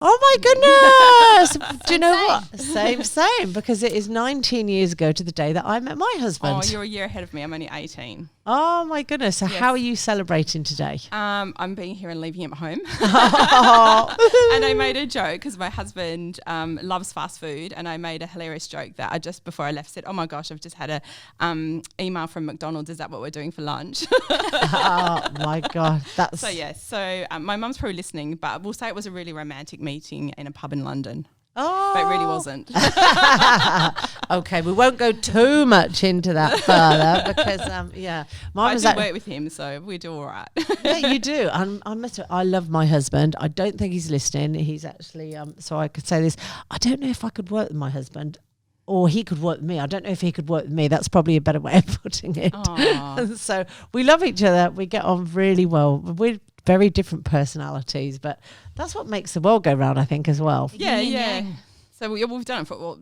Oh my goodness! Do you know what? Same, because it is 19 years ago to the day that I met my husband. Oh, you're a year ahead of me. I'm only 18. Oh my goodness. So how are you celebrating today? I'm being here and leaving him at home. Oh. And I made a joke because my husband loves fast food, and I made a hilarious joke that I just before I left said, "Oh my gosh, I've just had a email from McDonald's. Is that what we're doing for lunch?" Oh my God. That's So yes. So my mum's probably listening, but we'll say it was a really romantic meeting in a pub in London. Oh. But it really wasn't. Okay, we won't go too much into that further because, I did work with him, so we do all right. Yeah, you do. I must. I love my husband. I don't think he's listening. He's actually. So I could say this. I don't know if I could work with my husband, or he could work with me. I don't know if he could work with me. That's probably a better way of putting it. So we love each other. We get on really well. We're very different personalities, but that's what makes the world go round, I think, as well. Yeah. So we've done it for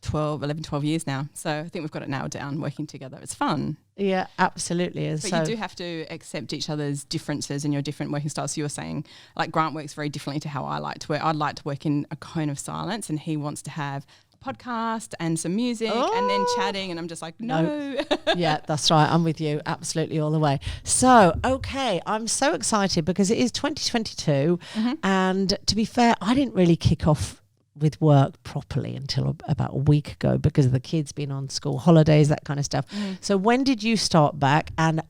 12 years now. So I think we've got it nailed down, working together. It's fun. Yeah, absolutely is. But you do have to accept each other's differences and your different working styles. So you were saying, like, Grant works very differently to how I like to work. I'd like to work in a cone of silence, and he wants to have podcast and some music and then chatting, and I'm just like, no. Yeah, that's right. I'm with you absolutely all the way. So, okay, I'm so excited because it is 2022 and to be fair, I didn't really kick off with work properly until about a week ago because of the kids being on school holidays, that kind of stuff. So when did you start back, and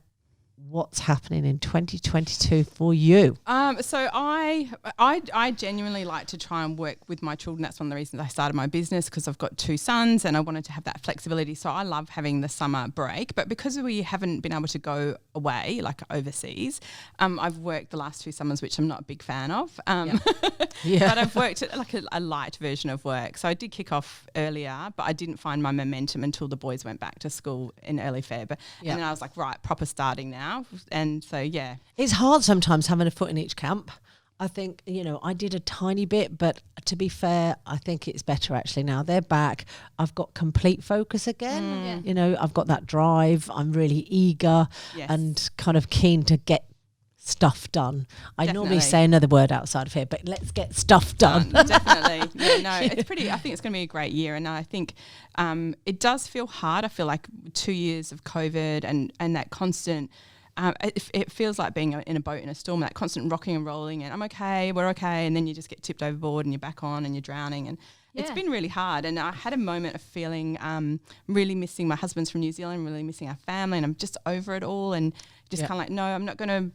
what's happening in 2022 for you? So I genuinely like to try and work with my children. That's one of the reasons I started my business, because I've got 2 sons and I wanted to have that flexibility. So I love having the summer break, but because we haven't been able to go away, like overseas, I've worked the last 2 summers, which I'm not a big fan of. But I've worked at like a light version of work. So I did kick off earlier, but I didn't find my momentum until the boys went back to school in early Feb. And then I was like, right, proper starting now. And so, yeah. It's hard sometimes having a foot in each camp. I think, I did a tiny bit, but to be fair, I think it's better actually now. They're back. I've got complete focus again. I've got that drive. I'm really eager and kind of keen to get stuff done. I normally say another word outside of here, but let's get stuff done. Definitely. It's pretty, I think it's going to be a great year. And I think it does feel hard. I feel like 2 years of COVID and that constant, it feels like being in a boat in a storm, that constant rocking and rolling and I'm okay, we're okay. And then you just get tipped overboard and you're back on and you're drowning. And it's been really hard. And I had a moment of feeling really missing my husband's from New Zealand, really missing our family. And I'm just over it all and just kind of like, no, I'm not going to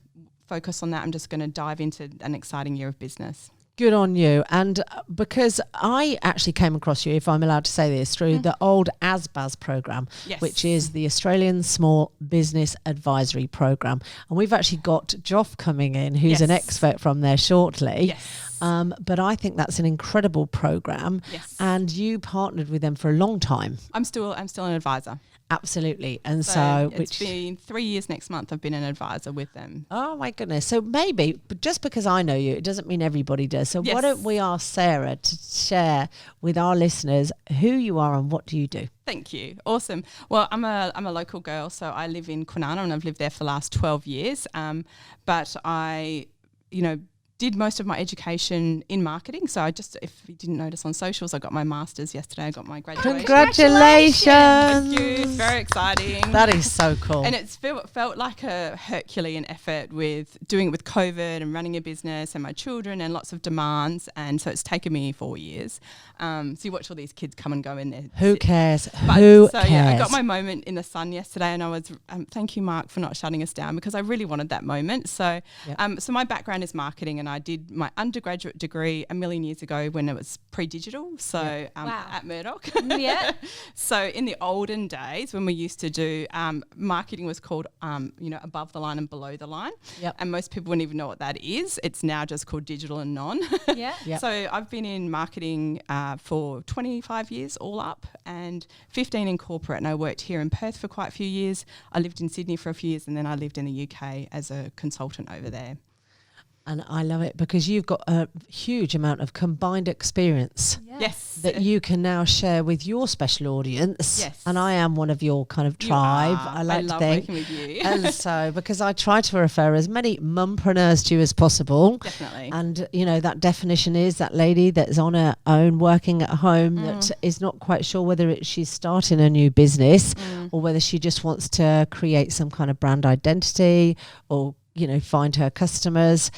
focus on that. I'm just going to dive into an exciting year of business. Good on you. And because I actually came across you, if I'm allowed to say this, through the old ASBAS program, which is the Australian Small Business Advisory Program. And we've actually got Joff coming in, who's an expert from there shortly. But I think that's an incredible program. And you partnered with them for a long time. I'm still an advisor. Absolutely. And so it's been 3 years next month I've been an advisor with them. Oh my goodness. So maybe, but just because I know you, it doesn't mean everybody does. So why don't we ask Sarah to share with our listeners who you are and what do you do? Thank you. Awesome. Well, I'm a local girl, so I live in Kwinana and I've lived there for the last 12 years. But I, did most of my education in marketing. So if you didn't notice on socials, I got my master's yesterday. I got my graduation. Congratulations. Thank you. It's very exciting. That is so cool. And it's felt like a Herculean effort with doing it with COVID and running a business and my children and lots of demands. And so it's taken me 4 years. So you watch all these kids come and go in there. Who cares? Who cares? Yeah, I got my moment in the sun yesterday and I was, thank you, Mark, for not shutting us down because I really wanted that moment. So, so my background is marketing and I did my undergraduate degree a million years ago when it was pre-digital. So at Murdoch. So in the olden days when we used to do marketing was called, above the line and below the line. And most people wouldn't even know what that is. It's now just called digital and non. So I've been in marketing for 25 years all up and 15 in corporate. And I worked here in Perth for quite a few years. I lived in Sydney for a few years and then I lived in the UK as a consultant over there. And I love it because you've got a huge amount of combined experience Yes. that you can now share with your special audience. Yes. And I am one of your kind of tribe. I like to think. Working with you. And so, because I try to refer as many mumpreneurs to you as possible. Definitely. And, you know, that definition is that lady that's on her own, working at home, that is not quite sure whether she's starting a new business or whether she just wants to create some kind of brand identity or, you know, find her customers.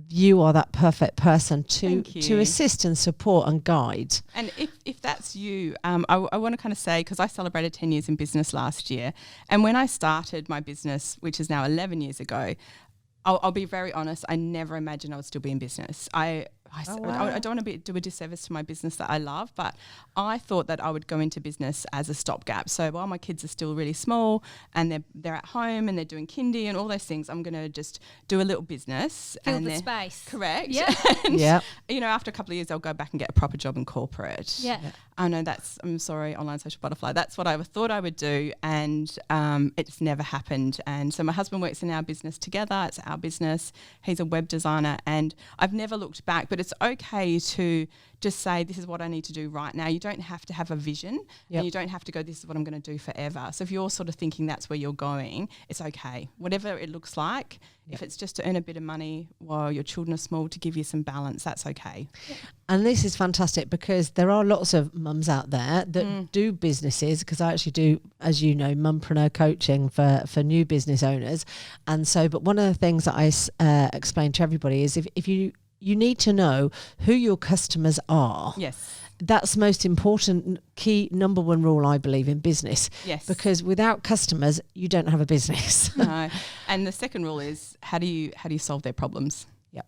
You are that perfect person to assist and support and guide. And if that's you, I want to kind of say, because I celebrated 10 years in business last year, and when I started my business, which is now 11 years ago, I'll be very honest, I never imagined I would still be in business. I don't want to do a disservice to my business that I love, but I thought that I would go into business as a stopgap. So while my kids are still really small and they're at home and they're doing kindy and all those things, I'm going to just do a little business. Fill the space. Correct. Yeah. And, you know, after a couple of years, I'll go back and get a proper job in corporate. Yeah. I know I'm sorry, online social butterfly. That's what I thought I would do, and it's never happened. And so my husband works in our business together. It's our business. He's a web designer, and I've never looked back. But it's okay to just say, this is what I need to do right now. You don't have to have a vision, and you don't have to go, this is what I'm going to do forever. So if you're sort of thinking that's where you're going, it's okay. Whatever it looks like, if it's just to earn a bit of money while your children are small to give you some balance, that's okay. And this is fantastic because there are lots of mums out there that do businesses, because I actually do, as you know, mumpreneur coaching for new business owners. And so, but one of the things that I explain to everybody is if you need to know who your customers are. Yes. That's most important, key, number one rule, I believe, in business. Yes. Because without customers, you don't have a business. No. And the second rule is how do you solve their problems? Yep.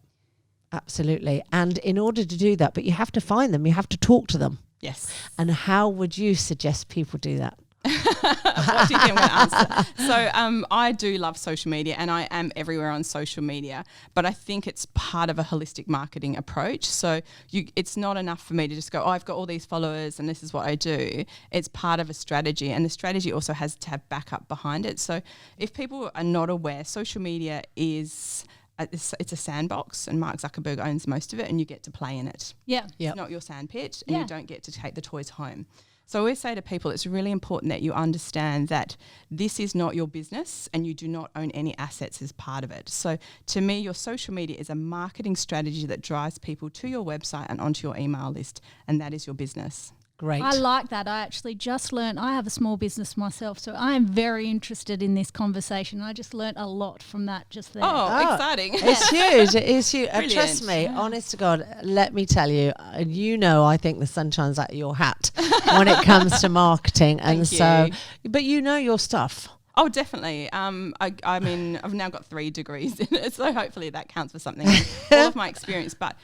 Absolutely. And in order to do that, but you have to find them, you have to talk to them. Yes. And how would you suggest people do that? What do you think I'm going to answer? So I do love social media, and I am everywhere on social media, but I think it's part of a holistic marketing approach. So it's not enough for me to just go, I've got all these followers and this is what I do. It's part of a strategy, and the strategy also has to have backup behind it. So if people are not aware, social media is it's a sandbox, and Mark Zuckerberg owns most of it, and you get to play in it. Yeah. It's not your sandpit, and you don't get to take the toys home. So I always say to people, it's really important that you understand that this is not your business and you do not own any assets as part of it. So to me, your social media is a marketing strategy that drives people to your website and onto your email list, and that is your business. Great. I like that. I actually just learned, I have a small business myself, so I am very interested in this conversation. I just learnt a lot from that just there. Oh, exciting. It's huge. It is huge. Trust me, Yeah. honest to God, let me tell you, you know, I think the sun shines out of your hat when it comes to marketing. And Thank you. But you know your stuff. Oh, definitely. I mean, I've now got 3 degrees in it, so hopefully that counts for something. All of my experience. But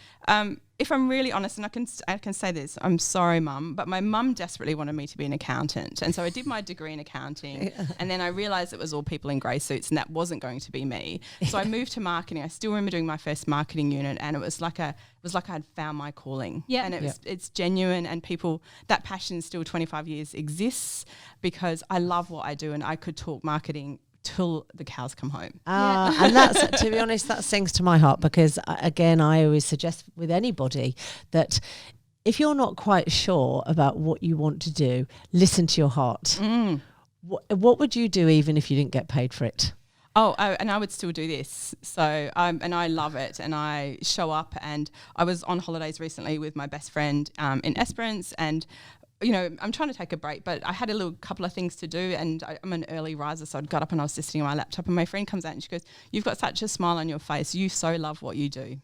if I'm really honest, and I can say this, I'm sorry, Mum, but my mum desperately wanted me to be an accountant. And so I did my degree in accounting, and then I realised it was all people in grey suits, and that wasn't going to be me. So I moved to marketing. I still remember doing my first marketing unit, and it was like I'd found my calling. Yeah. And it's genuine, and people, that passion still 25 years exists because I love what I do, and I could talk marketing till the cows come home. And that's, to be honest, that sings to my heart because, again, I always suggest with anybody that if you're not quite sure about what you want to do, listen to your heart. What would you do even if you didn't get paid for it? And I would still do this. So, and I love it, and I show up. And I was on holidays recently with my best friend in Esperance, and you know, I'm trying to take a break, but I had a couple of things to do, and I'm an early riser, so I got up and I was just sitting on my laptop, and my friend comes out and she goes, "You've got such a smile on your face. You so love what you do."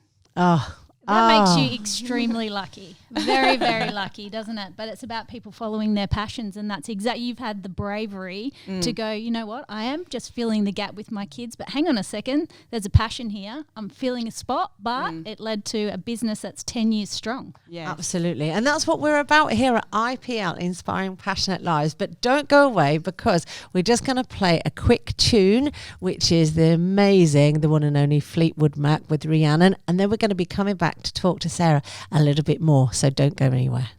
That makes you extremely lucky. Very, very lucky, doesn't it? But it's about people following their passions, and that's exactly, you've had the bravery to go, you know what, I am just filling the gap with my kids, but hang on a second, there's a passion here. I'm filling a spot, but it led to a business that's 10 years strong. Yeah, absolutely. And that's what we're about here at IPL, Inspiring Passionate Lives. But don't go away because we're just going to play a quick tune, which is the amazing, the one and only Fleetwood Mac with Rhiannon. And then we're going to be coming back to talk to Sarah a little bit more, so don't go anywhere.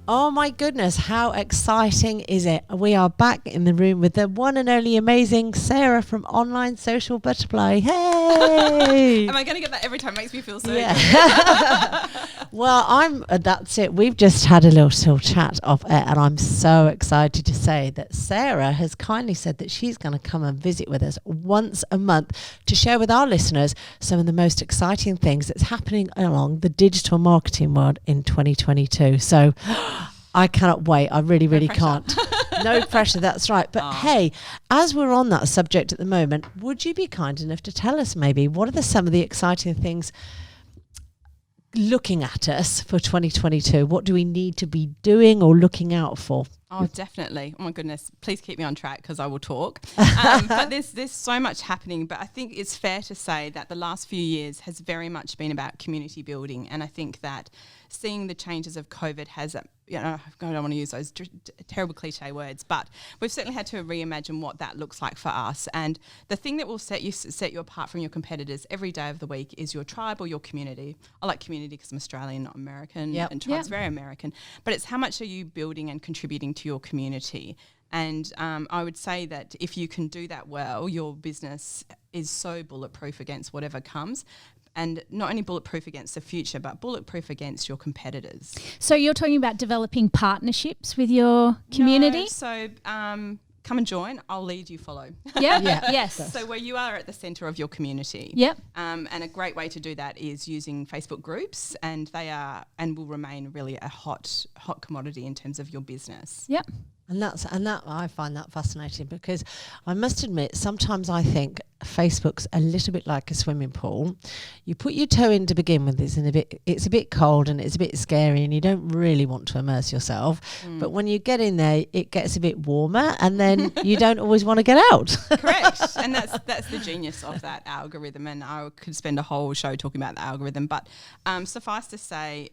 Oh my goodness, how exciting is it? We are back in the room with the one and only amazing Sarah from Online Social Butterfly. Hey! Am I going to get that every time? It makes me feel so good. Well, that's it. We've just had a little chat off air, and I'm so excited to say that Sarah has kindly said that she's going to come and visit with us once a month to share with our listeners some of the most exciting things that's happening along the digital marketing world in 2022. So I cannot wait. I really, really can't. No pressure, that's right. But hey, as we're on that subject at the moment, would you be kind enough to tell us maybe what are some of the exciting things looking at us for 2022? What do we need to be doing or looking out for? Oh, definitely. Oh my goodness. Please keep me on track because I will talk. But there's so much happening. But I think it's fair to say that the last few years has very much been about community building. And I think that seeing the changes of COVID has, I don't want to use those terrible cliche words, but we've certainly had to reimagine what that looks like for us. And the thing that will set you apart from your competitors every day of the week is your tribe or your community. I like community because I'm Australian, not American, and tribe's very American. But it's how much are you building and contributing to your community. And I would say that if you can do that well, your business is so bulletproof against whatever comes. And not only bulletproof against the future, but bulletproof against your competitors. So you're talking about developing partnerships with your community? No, so come and join. I'll lead, you follow. Yep. Yes. So where you are at the centre of your community. Yep. And a great way to do that is using Facebook groups, and they are and will remain really a hot commodity in terms of your business. Yep. And that I find that fascinating because I must admit sometimes I think Facebook's a little bit like a swimming pool. You put your toe in to begin with, it's a bit cold and it's a bit scary and you don't really want to immerse yourself. But when you get in there, it gets a bit warmer and then you don't always want to get out. Correct. And that's the genius of that algorithm. And I could spend a whole show talking about the algorithm. But suffice to say,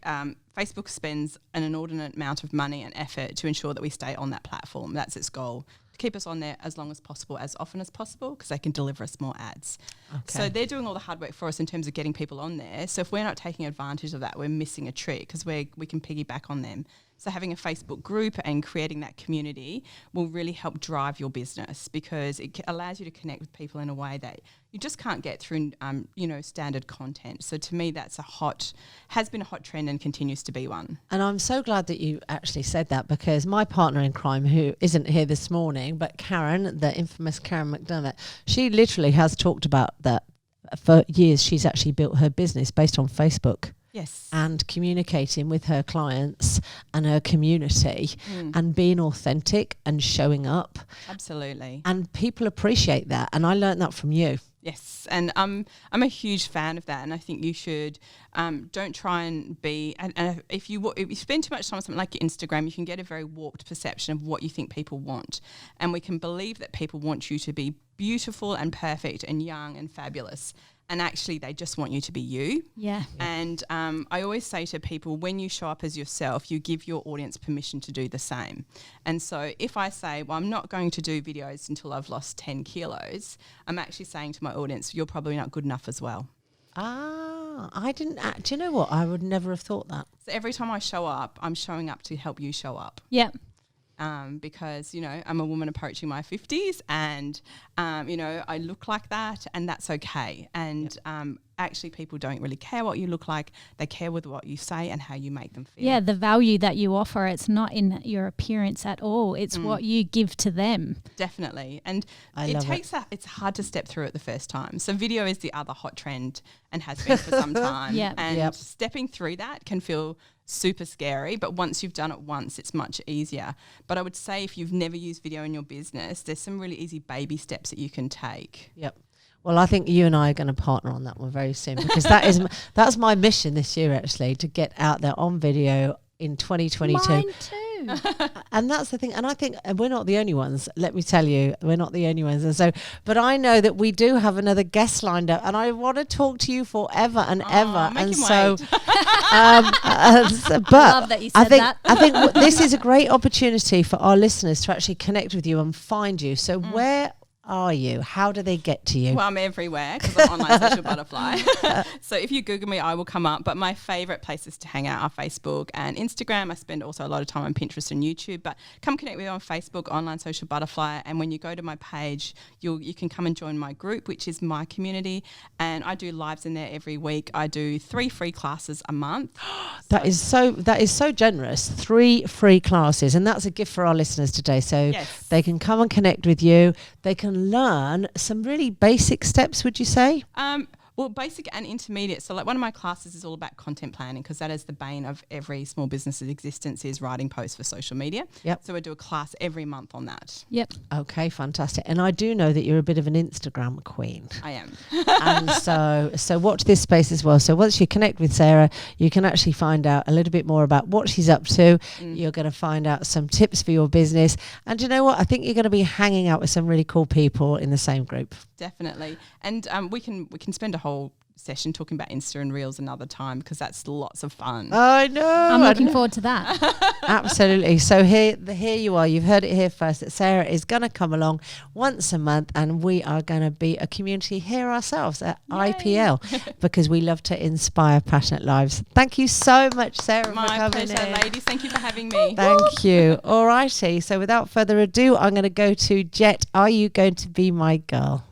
Facebook spends an inordinate amount of money and effort to ensure that we stay on that platform. That's its goal, to keep us on there as long as possible, as often as possible, because they can deliver us more ads. Okay. So they're doing all the hard work for us in terms of getting people on there. So if we're not taking advantage of that, we're missing a trick because we can piggyback on them. So having a Facebook group and creating that community will really help drive your business because it allows you to connect with people in a way that you just can't get through, standard content. So to me, has been a hot trend and continues to be one. And I'm so glad that you actually said that because my partner in crime, who isn't here this morning, but Karen, the infamous Karen McDermott, she literally has talked about that for years. She's actually built her business based on Facebook. Yes. And communicating with her clients and her community and being authentic and showing up. Absolutely. And people appreciate that. And I learned that from you. Yes, and I'm a huge fan of that, and I think you should don't try and be. And if you spend too much time on something like your Instagram, you can get a very warped perception of what you think people want, and we can believe that people want you to be beautiful and perfect and young and fabulous. And actually, they just want you to be you. Yeah. And I always say to people, when you show up as yourself, you give your audience permission to do the same. And so if I say, well, I'm not going to do videos until I've lost 10 kilos, I'm actually saying to my audience, you're probably not good enough as well. I didn't. Do you know what? I would never have thought that. So every time I show up, I'm showing up to help you show up. Yeah. Because, I'm a woman approaching my 50s and, I look like that and that's okay. And actually people don't really care what you look like. They care with what you say and how you make them feel. Yeah, the value that you offer, it's not in your appearance at all. It's what you give to them. Definitely. And it's hard to step through it the first time. So video is the other hot trend and has been for some time. And stepping through that can feel super scary, but once you've done it once, it's much easier. But I would say if you've never used video in your business, there's some really easy baby steps that you can take. Yep. Well, I think you and I are going to partner on that one very soon because that's my mission this year actually, to get out there on video in 2022. Mine too. And that's the thing. And I think we're not the only ones. Let me tell you, we're not the only ones. And so, but I know that we do have another guest lined up, and I want to talk to you forever and ever. And so, but I love that you said that. I think this is a great opportunity for our listeners to actually connect with you and find you. So are you? How do they get to you? Well, I'm everywhere because I'm online social butterfly. So if you Google me, I will come up. But my favourite places to hang out are Facebook and Instagram. I spend also a lot of time on Pinterest and YouTube. But come connect with me on Facebook, online social butterfly. And when you go to my page, you can come and join my group, which is my community. And I do lives in there every week. I do 3 free classes a month. That is so generous. 3 free classes, and that's a gift for our listeners today. So they can come and connect with you. They can learn some really basic steps, would you say? Well, basic and intermediate. So like one of my classes is all about content planning, because that is the bane of every small business's existence, is writing posts for social media. Yep. So we do a class every month on that. Yep. Okay, fantastic. And I do know that you're a bit of an Instagram queen. I am. And so watch this space as well. So once you connect with Sarah, you can actually find out a little bit more about what she's up to. You're going to find out some tips for your business. And you know what? I think you're going to be hanging out with some really cool people in the same group. Definitely. And we can spend a whole session talking about Insta and Reels another time, because that's lots of fun. I know. I'm looking forward to that. Absolutely. So here you are. You've heard it here first, that Sarah is going to come along once a month, and we are going to be a community here ourselves at IPL, because we love to inspire passionate lives. Thank you so much, Sarah, for coming pleasure, in. ladies. Thank you for having me. Thank you. All righty. So without further ado, I'm going to go to Jet. Are you going to be my girl?